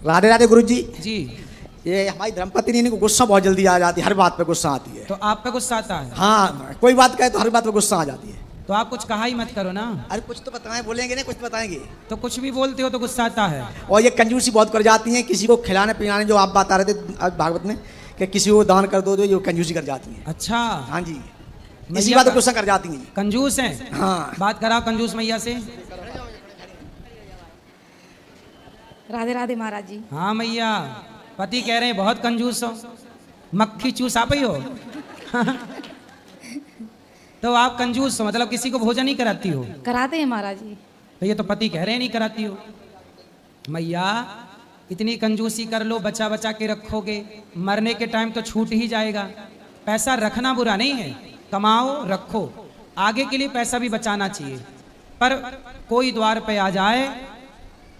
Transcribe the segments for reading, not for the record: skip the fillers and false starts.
राधे राधे गुरुजी जी। ये हमारी धर्मपत्नी को गुस्सा बहुत जल्दी आ जाती है, हर बात पे गुस्सा आती है। तो आप पे गुस्सा आता है? हाँ, कोई बात कहे तो हर बात पे गुस्सा आ जाती है। तो आप कुछ कहा ही मत करो ना। अरे कुछ तो बताएं, बोलेंगे ना, कुछ बताएंगे तो कुछ भी बोलते हो तो गुस्सा आता है। और ये कंजूसी बहुत कर जाती है, किसी को खिलाने पिलाने, जो आप बता रहे थे आज भागवत में कि किसी को दान कर दो तो ये कंजूसी कर जाती है। अच्छा। हाँ जी, इसी बात पे गुस्सा कर जाती हैं। कंजूस हैं। हाँ, बात कराओ कंजूस मैया से। राधे राधे महाराज जी। हाँ मैया, पति कह रहे हैं बहुत कंजूस हो, मक्खी चूस आप ही हो। तो आप कंजूस हो मतलब किसी को भोजन नहीं कराती हो? कराते हैं महाराज जी। तो ये तो पति कह रहे हैं नहीं कराती हो। मैया इतनी कंजूसी कर लो, बचा बचा के रखोगे, मरने के टाइम तो छूट ही जाएगा। पैसा रखना बुरा नहीं है, कमाओ रखो, आगे के लिए पैसा भी बचाना चाहिए। पर कोई द्वार पे आ जाए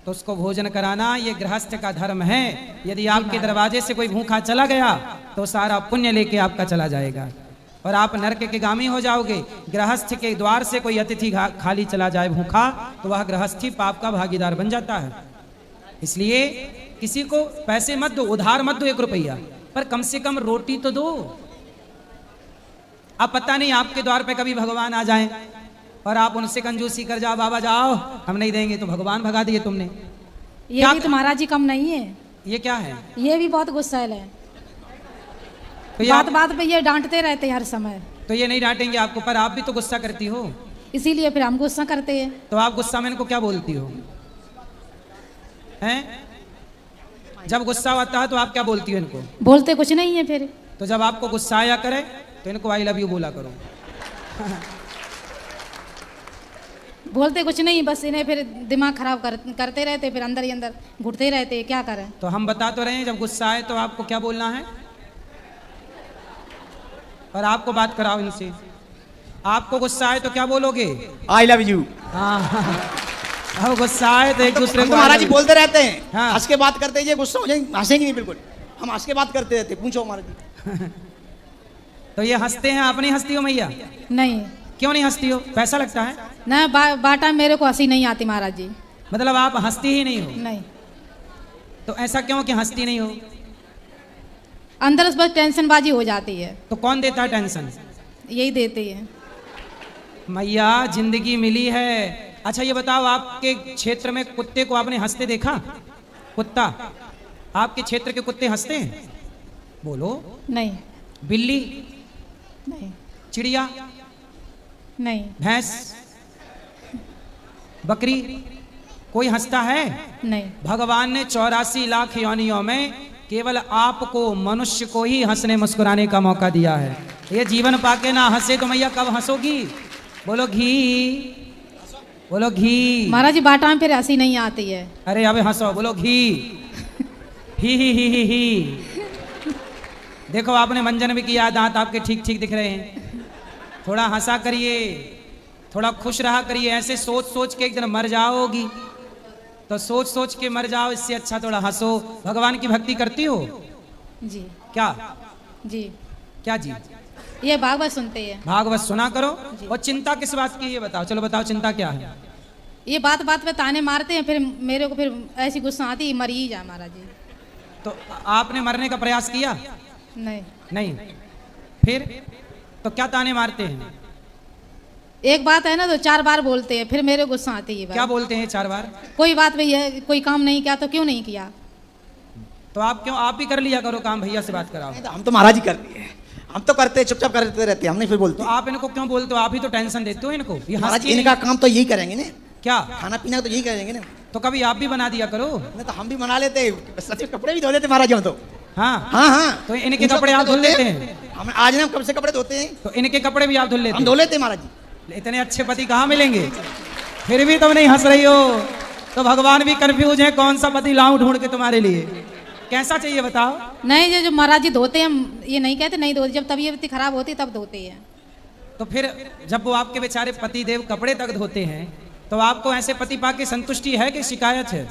तो उसको भोजन कराना ये गृहस्थ का धर्म है। यदि आपके दरवाजे से कोई भूखा चला गया तो सारा पुण्य लेके आपका चला जाएगा और आप नरक के गामी हो जाओगे। गृहस्थ के द्वार से कोई अतिथि खाली चला जाए भूखा तो वह गृहस्थी पाप का भागीदार बन जाता है। इसलिए किसी को पैसे मत दो, उधार मत दो 1 रुपया, पर कम से कम रोटी तो दो। अब पता नहीं आपके द्वार पे कभी भगवान आ जाएं और आप उनसे कंजूसी कर जाओ, बाबा जाओ हम नहीं देंगे, तो भगवान भगा दिए तुमने। ये भी तो महाराज जी कम नहीं है। ये क्या है? ये भी बहुत गुस्सैल है, तो बात बात पे ये डांटते रहते हैं हर समय। तो ये नहीं डांटेंगे आपको, पर आप भी तो गुस्सा करती हो। इसीलिए फिर हम गुस्सा करते हैं। तो आप गुस्सा में इनको क्या बोलती हो हैं? जब गुस्सा आता है तो आप क्या बोलती हो इनको? बोलते कुछ नहीं है फिर। तो जब आपको गुस्सा आया करे तो इनको आई लव यू बोला करो। बोलते कुछ नहीं, बस इन्हें फिर दिमाग खराब करते रहते, फिर अंदर ही अंदर घुटते रहते, क्या करें। तो हम बता तो रहे हैं जब गुस्सा आए तो आपको क्या बोलना है, और आपको बात कराओ इनसे। आपको गुस्सा आए तो क्या बोलोगे? I love you. हाँ। अब गुस्सा आए तो एक दूसरे को महाराज जी बोलते रहते हैं, हाँ। हंस के बात करते हैं, ये गुस्सा हो जाएंगे, हंसेंगे नहीं बिल्कुल, हम हंस के बात करते रहते। पूछो महाराज जी। तो ये हंसते हैं, आप नहीं हंसती हो मैया? नहीं। क्यों नहीं हंसती हो? पैसा लगता है ना। बाटा मेरे को हंसी नहीं आती महाराज जी। मतलब आप हंसती ही नहीं हो? नहीं। तो ऐसा क्यों कि हंसती नहीं हो? अंदर से बस टेंशन बाजी हो जाती है। तो कौन देता है टेंशन? यही देते हैं मैया, जिंदगी मिली है। अच्छा ये बताओ, आपके क्षेत्र में कुत्ते को आपने हंसते देखा? कुत्ता, आपके क्षेत्र के कुत्ते हंसते हैं? बोलो। नहीं। बिल्ली? नहीं। चिड़िया? नहीं। भैंस? बकरी? कोई हंसता है? नहीं। भगवान ने 84 लाख योनियों में केवल आपको, मनुष्य को ही हंसने मुस्कुराने का मौका दिया है। ये जीवन पाके ना हंसे तो मैया कब हंसोगी? बोलो घी, बोलो घी। महाराज जी बाटा में फिर हंसी नहीं आती है। अरे अबे हंसो, बोलो घी। ही। देखो आपने मंजन भी किया, दांत आपके ठीक ठीक दिख रहे हैं। थोड़ा हंसा करिए, थोड़ा खुश रहा करिए। ऐसे सोच सोच के एक दिन मर जाओगी, तो सोच सोच के मर जाओ, इससे अच्छा थोड़ा हंसो। भगवान की भक्ति करती हो? जी। क्या जी। क्या जी? ये भागवत सुनते हैं। भागवत सुना करो। और चिंता किस बात की ये बताओ? चलो बताओ चिंता क्या है? ये बात बात पे ताने मारते हैं, फिर मेरे को फिर ऐसी गुस्सा आती है, मर ही जा महाराज जी। तो आपने मरने का प्रयास किया? नहीं। नहीं। फिर तो क्या ताने मारते हैं? एक बात है ना तो 4 बार बोलते हैं, फिर मेरे गुस्सा आती है। क्या बोलते हैं 4 बार? कोई बात भैया, कोई काम नहीं किया तो क्यों नहीं किया? तो आप क्यों, आप भी कर लिया करो काम, भैया से बात कराओ। हम तो महाराज जी करते हैं, हम तो करते हैं, चुपचाप करते रहते हैं, हम नहीं फिर बोलते। तो आप इनको क्यों बोलते हो? आप ही तो टेंशन देते हो इनको। ये महाराज इनका काम तो यही करेंगे ना, क्या खाना पीना तो यही करेंगे ना। तो कभी आप भी बना दिया करो। नहीं तो हम भी बना लेते, सच में कपड़े भी धो लेते महाराज हम तो। हाँ हाँ। तो इनके कपड़े आप धुल लेते हैं? हम आज ना कब से कपड़े धोते हैं। तो इनके कपड़े भी आप धुल लेते हम धो लेते हैं महाराज जी। इतने अच्छे पति कहाँ मिलेंगे? फिर भी तुम नहीं हंस रही हो, तो भगवान भी कंफ्यूज है कौन सा पति लाऊं ढूंढ के तुम्हारे लिए। कैसा चाहिए बताओ? नहीं, ये जो महाराज जी धोते हैं, ये नहीं कहते नहीं धोते, जब तबीयत खराब होती तब धोते हैं। तो फिर जब वो आपके बेचारे पति देव कपड़े तक धोते हैं, तो आपको ऐसे पति पाके संतुष्टि है कि शिकायत है?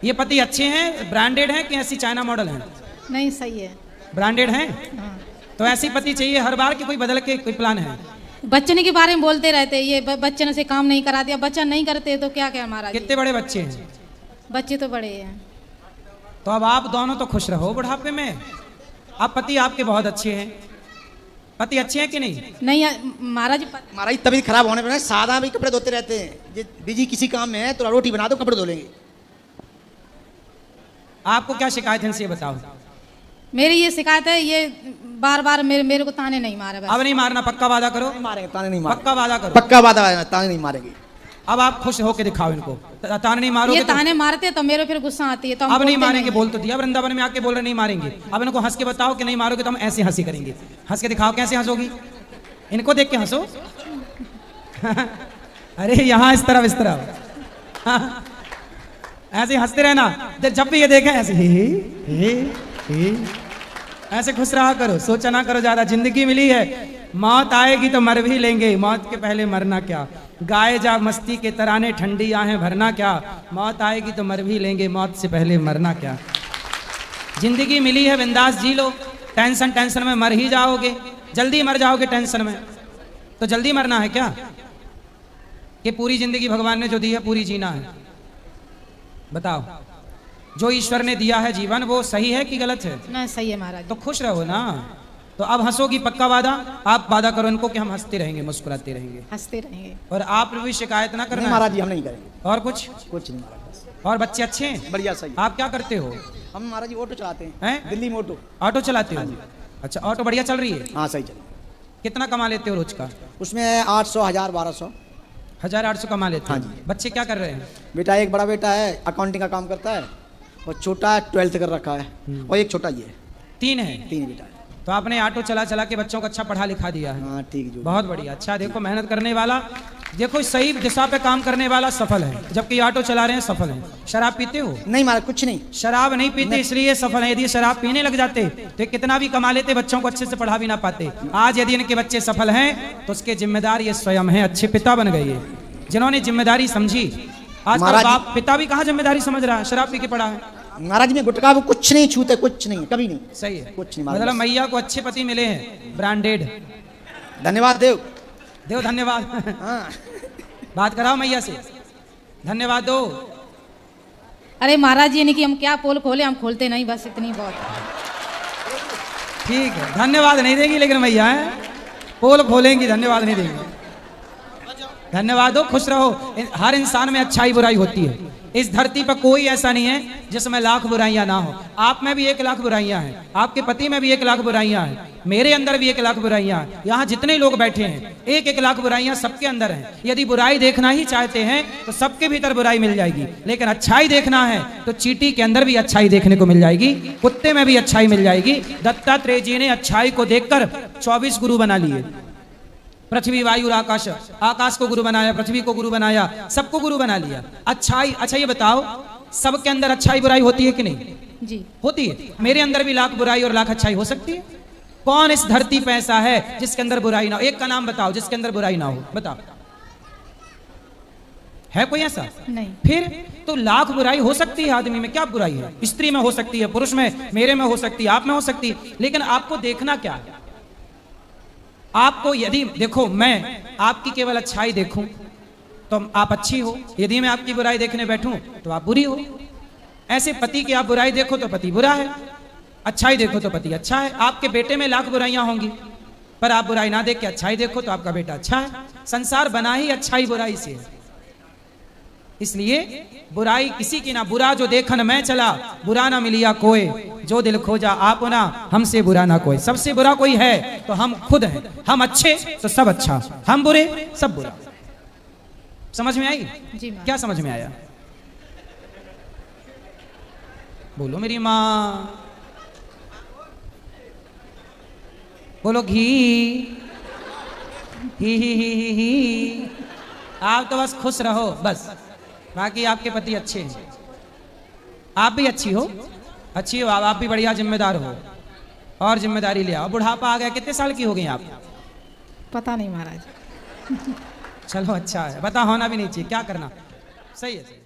ये पति अच्छे हैं, ब्रांडेड हैं कि ऐसी चाइना मॉडल हैं? नहीं, सही है, ब्रांडेड हैं। हाँ। तो ऐसी पति चाहिए हर बार की कोई बदल के कोई प्लान है? बच्चन के बारे में बोलते रहते, ये बच्चन से काम नहीं करा दिया, बच्चा नहीं करते तो क्या क्या महाराज। कितने बड़े बच्चे हैं? बच्चे तो बड़े हैं। तो अब आप दोनों तो खुश रहो बुढ़ापे में। अब पति आपके बहुत अच्छे हैं, पति अच्छे हैं कि नहीं? नहीं महाराज, महाराज तबीयत खराब होने पर सादा भी कपड़े धोते रहते हैं। ये बिजी किसी काम में है तो रोटी बना दो, कपड़े धो लेंगे। आपको क्या शिकायत है इनसे बताओ। मेरी ये शिकायत है, ये बार बार मेरे को ताने नहीं मारे। अब नहीं मारना, पक्का वादा करो। नहीं मारेंगे, ताने नहीं मारेंगे। पक्का वादा करो। पक्का वादा है, ताने नहीं मारेंगे। अब आप खुश होके दिखाओ इनको। ताने नहीं मारोगे ये तो ताने मारते तो मेरे फिर गुस्सा आती है, तो हम अब नहीं बोलते मारेंगे। बोल तो दिया वृंदावन में आके, बोल रहे नहीं मारेंगे। अब इनको हंस के बताओ कि नहीं मारोगे तो हम ऐसे हंसी करेंगे। हंस के दिखाओ, कैसे हंसोगी? इनको देख के हंसो। अरे यहाँ इस तरफ, इस तरफ। ऐसे हंसते रहना, जब भी ये देखें ऐसे ही ऐसे खुश रहा करो। सोचा ना करो ज्यादा, जिंदगी मिली है, मौत आएगी तो मर भी लेंगे, मौत के पहले मरना क्या। गाए जा मस्ती के तराने, ठंडी आहें भरना क्या। मौत आएगी तो मर भी लेंगे, मौत से पहले मरना क्या। जिंदगी मिली है, बिंदास जी लो। टेंशन में मर ही जाओगे, जल्दी मर जाओगे टेंशन में। तो जल्दी मरना है क्या कि पूरी जिंदगी भगवान ने जो दी है पूरी जीना है? बताओ, जो ईश्वर ने दिया है जीवन वो सही है कि गलत है? ना सही है महाराज। तो खुश रहो ना। तो अब हंसोगी, पक्का वादा। आप वादा करो इनको कि हम हंसते रहेंगे, मुस्कुराते रहेंगे, हंसते रहेंगे। और आप भी शिकायत ना करना। महाराज जी हम नहीं करेंगे। और कुछ नहीं महाराज। और बच्चे अच्छे हैं? बढ़िया, सही। आप क्या करते हो? हम महाराज जी ऑटो चलाते हैं, हैं? दिल्ली में ऑटो। ऑटो चलाते हो? अच्छा, ऑटो बढ़िया चल रही है? हाँ सही चल। कितना कमा लेते हो रोज का? उसमें 800, 1000, 1200। 1800 कमा लेते हो? हाँ जी। बच्चे क्या कर रहे हैं? बेटा एक बड़ा बेटा है, अकाउंटिंग का काम करता है, और छोटा 12th कर रखा है, और एक छोटा ये है। 3 है? 3 बेटा है। तो आपने ऑटो चला चला के बच्चों को अच्छा पढ़ा लिखा दिया है। हाँ ठीक जो। बहुत बढ़िया। अच्छा, देखो मेहनत करने वाला, देखो सही दिशा पे काम करने वाला सफल है, जबकि ऑटो चला रहे हैं सफल है। शराब पीते हो? नहीं महाराज, कुछ नहीं। शराब नहीं पीते इसलिए सफल है। यदि शराब पीने लग जाते तो कितना भी कमा लेते, बच्चों को अच्छे से पढ़ा भी ना पाते। आज यदि इनके बच्चे सफल हैं तो उसके जिम्मेदार ये स्वयं है, अच्छे पिता बन गए जिन्होंने जिम्मेदारी समझी। आज बाप पिता भी कहाँ जिम्मेदारी समझ रहा है, शराब पी के पड़ा है। महाराज में गुटखा वो कुछ नहीं छूते, कुछ नहीं, कभी नहीं। सही है, कुछ नहीं। मतलब मैया को अच्छे पति मिले हैं, ब्रांडेड। धन्यवाद देव। देव धन्यवाद। हाँ। बात कराओ मैया से, धन्यवाद दो। अरे महाराज जी, नहीं कि हम क्या पोल खोले, हम खोलते नहीं, बस इतनी बहुत। ठीक है, धन्यवाद नहीं देगी लेकिन मैया है, पोल खोलेंगी, धन्यवाद नहीं देंगी। धन्यवाद दो, खुश रहो। हर इंसान में अच्छाई बुराई होती है। इस धरती पर कोई ऐसा नहीं है जिसमें लाख बुराइयां ना हो। आप में भी 1 लाख बुराइयां हैं, आपके पति में भी 1 लाख बुराइयां हैं, मेरे अंदर भी 1 लाख बुराइयां हैं। यहाँ जितने लोग बैठे हैं 1-1 लाख बुराइयां सबके अंदर हैं। यदि बुराई देखना ही चाहते हैं तो सबके भीतर बुराई मिल जाएगी, लेकिन अच्छाई देखना है तो चींटी के अंदर भी अच्छाई देखने को मिल जाएगी, कुत्ते में भी अच्छाई मिल जाएगी। दत्तात्रेय जी ने अच्छाई को देखकर 24 गुरु बना लिए। पृथ्वी, वायु और आकाश, आकाश को गुरु बनाया, पृथ्वी को गुरु बनाया, सबको गुरु बना लिया। अच्छाई, अच्छा ये बताओ, सबके अंदर अच्छाई बुराई होती है कि नहीं? जी होती है। मेरे अंदर भी लाख बुराई और लाख अच्छाई हो सकती है। कौन इस धरती पे ऐसा है जिसके अंदर बुराई ना हो? एक का नाम बताओ जिसके अंदर बुराई ना हो, बताओ। है कोई ऐसा? नहीं। फिर तो लाख बुराई हो सकती है आदमी में, क्या बुराई है? स्त्री में हो सकती है, पुरुष में, मेरे में हो सकती है, आप में हो सकती है, लेकिन आपको देखना क्या है? आपको यदि देखो, मैं आपकी केवल अच्छाई देखूं तो आप अच्छी हो, यदि मैं आपकी बुराई देखने बैठूं तो आप बुरी हो। ऐसे पति की आप बुराई देखो तो पति बुरा है, अच्छाई देखो तो पति अच्छा है। आपके बेटे में लाख बुराइयां होंगी, पर आप बुराई ना देख के अच्छाई देखो तो आपका बेटा अच्छा है। संसार बना ही अच्छाई बुराई से है। इसलिए बुराई किसी की ना, बुरा जो देखन मैं चला, बुरा ना मिलिया कोई, जो दिल खोजा आप ना, हमसे बुरा ना कोई। सबसे बुरा कोई है तो हम खुद हैं। हम अच्छे तो सब अच्छा, हम बुरे सब बुरा। समझ में आई? जी क्या समझ में आया? बोलो मेरी माँ, बोलो घी ही। आप तो बस खुश रहो बस, बाकी आपके पति अच्छे हैं, आप भी अच्छी हो, अच्छी हो आप भी बढ़िया जिम्मेदार हो, और जिम्मेदारी ले आओ। बुढ़ापा आ गया, कितने साल की हो गई आप? पता नहीं महाराज। चलो अच्छा है, पता होना भी नहीं चाहिए, क्या करना। सही है।